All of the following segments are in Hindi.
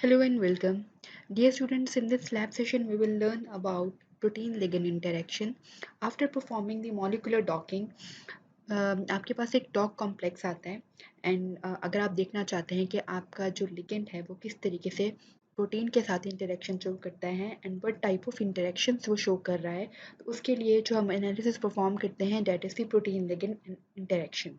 Hello and welcome. Dear students, in this lab session, we will learn about protein ligand interaction. After performing the molecular docking, आपके पास एक डॉक कॉम्प्लेक्स आता है एंड अगर आप देखना चाहते हैं कि आपका जो लिगेंड है वो किस तरीके से प्रोटीन के साथ इंटरेक्शन शो करता है and what type of interaction वो शो कर रहा है, तो उसके लिए जो हम एनालिसिस परफॉर्म करते हैं that is the protein ligand interaction.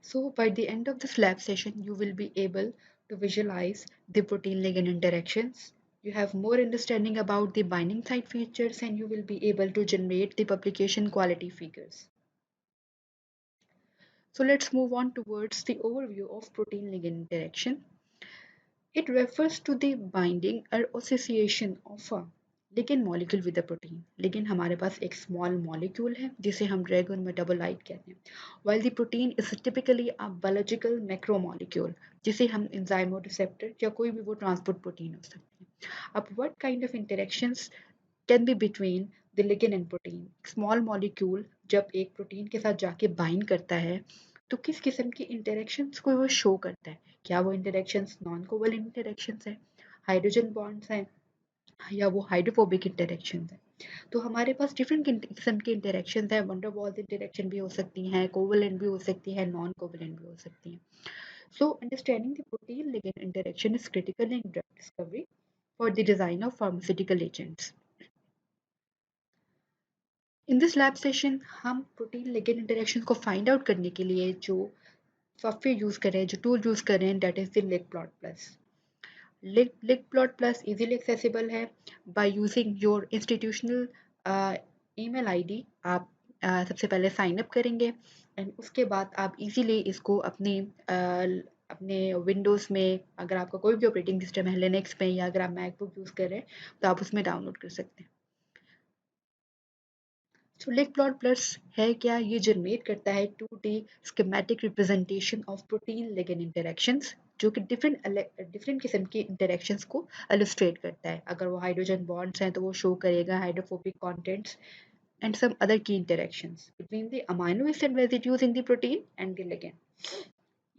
So by the end of this lab session, you will be able to visualize the protein ligand interactions. You have more understanding about the binding site features and you will be able to generate the publication quality figures. So let's move on towards the overview of protein ligand interaction. It refers to the binding or association of a ligand molecule with a protein. Ligand हमारे पास एक small molecule है जिसे हम dragon metabolite कहते हैं. While the protein is typically a biological macromolecule जिसे हम enzyme और receptor या कोई भी वो transport protein हो सकते हैं. अब what kind of interactions can be between the ligand and protein? Small molecule जब एक protein के साथ जाके bind करता है तो किस किस्म की इंटरेक्शंस को वो शो करता है? क्या वो इंटरेक्शंस नॉन कोवलेंट इंटरेक्शंस हैं, हाइड्रोजन बॉन्ड्स हैं या वो हाइड्रोफोबिक इंटरेक्शंस हैं? तो हमारे पास डिफरेंट किस्म की इंटरेक्शंस हैं. वंडरवॉल्स इंटरेक्शन भी हो सकती हैं, कोवलेंट भी हो सकती है, नॉन कोवलेंट भी हो सकती हैं. So understanding the protein ligand interaction is critical in drug discovery for the design of pharmaceutical agents. In this lab session हम प्रोटीन लिगेंड इंटरेक्शन को फाइंड आउट करने के लिए जो सॉफ्टवेयर यूज कर रहे हैं, जो टूल यूज कर रहे हैं, that is the LigPlot plus. LigPlot plus easily accessible है. By using your institutional email ID आप सबसे पहले साइन अप करेंगे एंड उसके बाद आप इजीली इसको अपने विंडोज़ में, अगर आपका कोई भी ऑपरेटिंग सिस्टम है लिनक्स में या अगर आप मैकबुक यूज़ कर रहे हैं तो आप उसमें डाउनलोड कर सकते हैं. सो लिग प्लॉट प्लस है क्या? ये जनरेट करता है 2D schematic representation of protein ligand interactions जो कि डिफरेंट किस्म की इंटरेक्शंस को इलस्ट्रेट करता है. अगर वो हाइड्रोजन बॉन्ड्स हैं तो वो शो करेगा hydrophobic contents and some other key interactions between the amino acid residues in the protein and the ligand.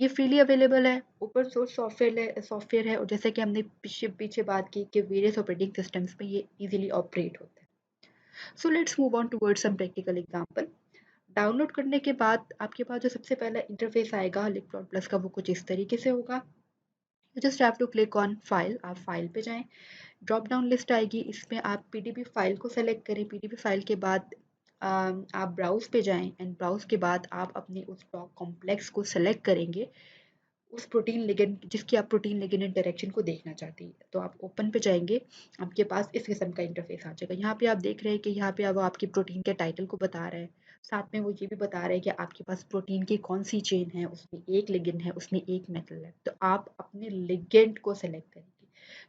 ये फ्रीली अवेलेबल है, ओपन सोर्स सॉफ्टवेयर है और जैसे कि हमने पीछे पीछे बात की कि वेरियस ऑपरेटिंग सिस्टम्स में ये इजीली ऑपरेट होता है. So let's move on towards some practical example. Download करने के बाद आपके पास जो सबसे पहला इंटरफेस आएगा लिगप्लॉट प्लस का वो कुछ इस तरीके से होगा. You just have to click on file. आप फाइल पे जाएं, ड्रॉप डाउन लिस्ट आएगी, इसमें आप पीडीबी फाइल को सेलेक्ट करें. पीडीबी फाइल के बाद आप ब्राउज पे जाएं एंड ब्राउज के बाद आप अपने उस डॉक कॉम्प्लेक्स को सेलेक्ट करेंगे, उस प्रोटीन लिगेंड जिसकी आप प्रोटीन लिगेंड इंटरेक्शन को देखना चाहती है. तो आप ओपन पे जाएंगे, आपके पास इस किस्म का इंटरफेस आ जाएगा. यहाँ पे आप देख रहे हैं कि यहाँ पे वो आपकी प्रोटीन के टाइटल को बता रहा है, साथ में वो ये भी बता रहा है कि आपके पास प्रोटीन की कौन सी चेन है, उसमें एक लिगेंड है, उसमें एक मेटल है. तो आप अपने लिगेंड को सेलेक्ट करेंगे.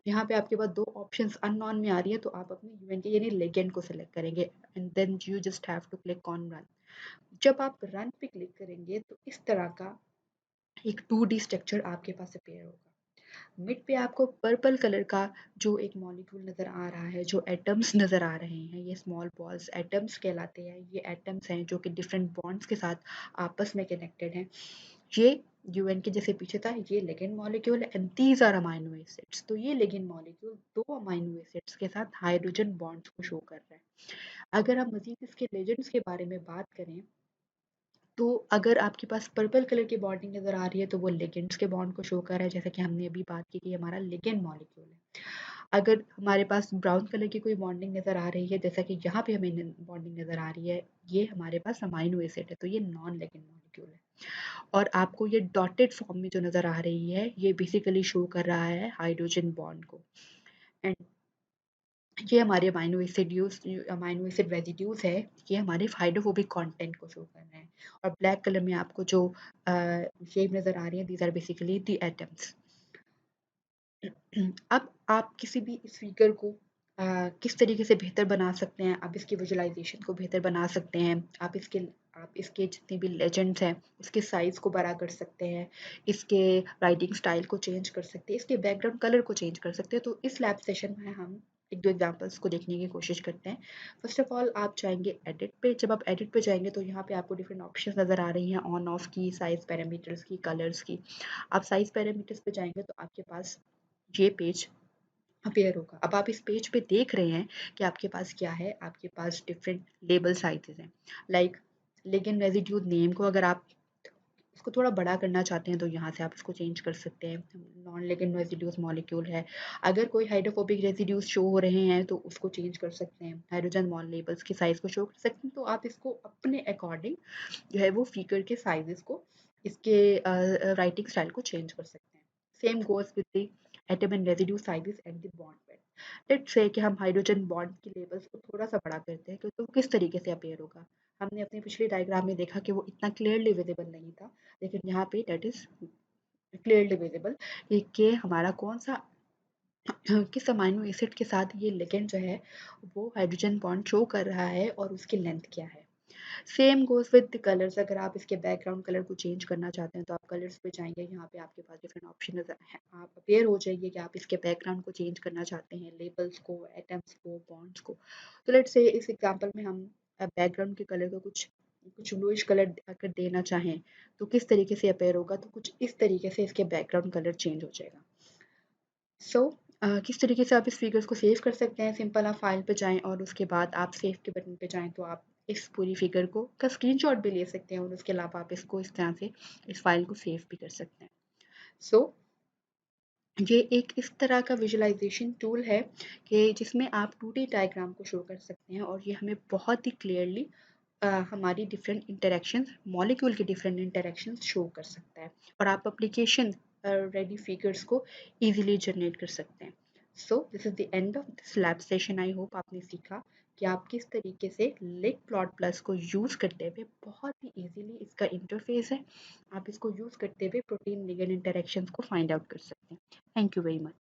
यहाँ पे आपके पास दो ऑप्शंस अननोन में आ रही है तो आप अपने यूएनटी यानी लिगेंड को सेलेक्ट करेंगे and then you just have to click on run. जब आप रन पे क्लिक करेंगे तो इस तरह का एक 2D स्ट्रक्चर आपके पास अपीयर होगा. मिड पे आपको पर्पल कलर का जो एक मॉलिक्यूल नज़र आ रहा है, जो एटम्स नज़र आ रहे हैं, ये स्मॉल बॉल्स एटम्स कहलाते हैं. ये एटम्स हैं जो कि डिफरेंट बॉन्ड्स के साथ आपस में कनेक्टेड हैं. ये यूएन के जैसे पीछे था, ये ligand molecule and these are amino acids. तो ये लिगेंड मॉलिक्यूल दो अमाइनो एसिड्स के साथ हाइड्रोजन बॉन्ड्स को शो कर रहा है. अगर हम मजीद इसके लेजेंड्स के बारे में बात करें तो अगर आपके पास पर्पल कलर की बॉन्डिंग नज़र आ रही है तो वो लिगेंड्स के बॉन्ड को शो कर रहा है, जैसा कि हमने अभी बात की कि हमारा लिगेंड मॉलिक्यूल है. अगर हमारे पास ब्राउन कलर की कोई बॉन्डिंग नज़र आ रही है, जैसा कि यहाँ पे हमें बॉन्डिंग नज़र आ रही है, ये हमारे पास अमाइनो एसिड है, तो ये नॉन लिगेंड मॉलिक्यूल है. और आपको ये डॉटेड फॉर्म में जो नज़र आ रही है, ये बेसिकली शो कर रहा है हाइड्रोजन बॉन्ड को. एंड ये हमारे अमाइनो एसिड रेजिड्यूज है, ये हमारे हाइड्रोफोबिक कंटेंट को शो कर रहे हैं. और ब्लैक कलर में आपको जो शेप नज़र आ रही है, these are basically the atoms. अब आप किसी भी इस फिगर को किस तरीके से बेहतर बना सकते हैं, आप इसकी विजुअलाइजेशन को बेहतर बना सकते हैं, आप इसके जितने भी लेजेंड्स हैं इसके साइज़ को बड़ा कर सकते हैं, इसके राइटिंग स्टाइल को चेंज कर सकते हैं, इसके बैकग्राउंड कलर को चेंज कर सकते हैं. तो इस लैब सेशन में हम एक दो एग्जांपल्स को देखने की कोशिश करते हैं। फर्स्ट ऑफ ऑल आप जाएंगे एडिट पे। जब आप एडिट पे जाएंगे तो यहाँ पे आपको डिफरेंट ऑप्शंस नज़र आ रही हैं, ऑन ऑफ की, साइज पैरामीटर्स की, कलर्स की। आप साइज पैरामीटर्स पे जाएंगे तो आपके पास ये पेज अपीयर होगा। अब आप इस पेज पे देख रहे हैं कि आपके पास क्या है, आपके पास डिफरेंट लेबल साइजेस हैं। लाइक लिगेंड रेजिड्यू नेम को अगर आप इसको थोड़ा बड़ा करना चाहते हैं तो यहाँ से आप इसको चेंज कर सकते हैं। नॉन लिगेंड रेजिड्यूज मॉलिक्यूल है। अगर कोई हाइड्रोफोबिक रेजिड्यूज शो हो रहे हैं तो उसको चेंज कर सकते हैं। हाइड्रोजन बॉन्ड लेबल्स के साइज को शो कर सकते हैं। तो आप इसको अपने अकॉर्डिंग जो है वो फिगर के साइजेस को, इसके राइटिंग स्टाइल को चेंज कर सकते हैं। Same goes with the atom and residue sizes at the bond weight. Let's say कि हम हाइड्रोजन बॉन्ड की लेबल्स को थोड़ा सा बड़ा करते हैं तो किस तरीके से अपीयर होगा। हमने अपनी पिछली डायग्राम में देखा कि वो इतना क्लियरली विजिबल नहीं था, लेकिन यहाँ पे दैट इज क्लियरली विजिबल कि हमारा कौन सा किस अमाइनो एसिड के साथ ये लिगेंड जो है वो हाइड्रोजन बॉन्ड शो कर रहा है और उसकी लेंथ क्या है। Same goes with the colours. अगर आप इसके बैकग्राउंड कलर को चेंज करना चाहते हैं तो आप कलर्स पे जाएंगे। यहाँ पे आपके पास डिफरेंट ऑप्शन हैं। आप अपेयर हो जाइए कि आप इसके बैकग्राउंड को चेंज करना चाहते हैं, लेबल्स को, एटम्स को, बॉन्ड्स को। तो लेट्स से इस एग्जांपल में हम बैकग्राउंड के कलर को कुछ कुछ ब्लूइश कलर अगर देना चाहें तो किस तरीके से अपेयर होगा, तो कुछ इस तरीके से इसके बैकग्राउंड कलर चेंज हो जाएगा। सो किस तरीके से आप इस फिगर्स को सेव कर सकते हैं। सिंपल आप फाइल पे जाएं और उसके बाद आप सेव के बटन पे जाएं तो आप इस पूरी फिगर को का स्क्रीनशॉट भी ले सकते हैं और उसके अलावा आप इसको इस तरह से इस फाइल को सेव भी कर सकते हैं। सो ये एक इस तरह का विजुअलाइजेशन टूल है कि जिसमें आप 2D डायग्राम को शो कर सकते हैं और ये हमें बहुत ही क्लियरली हमारी डिफरेंट इंटरेक्शंस, मॉलिक्यूल की डिफरेंट इंटरेक्शंस शो कर सकता है और आप एप्लीकेशन रेडी फिगर्स को इजीली जनरेट कर सकते हैं। So this is the end of this lab session. I hope आपने सीखा कि आप किस तरीके से लिग प्लॉट प्लस को यूज़ करते हुए बहुत ही इजीली, इसका इंटरफेस है, आप इसको यूज़ करते हुए प्रोटीन लिगेंड इंटरेक्शंस को फाइंड आउट कर सकते हैं। Thank you very much.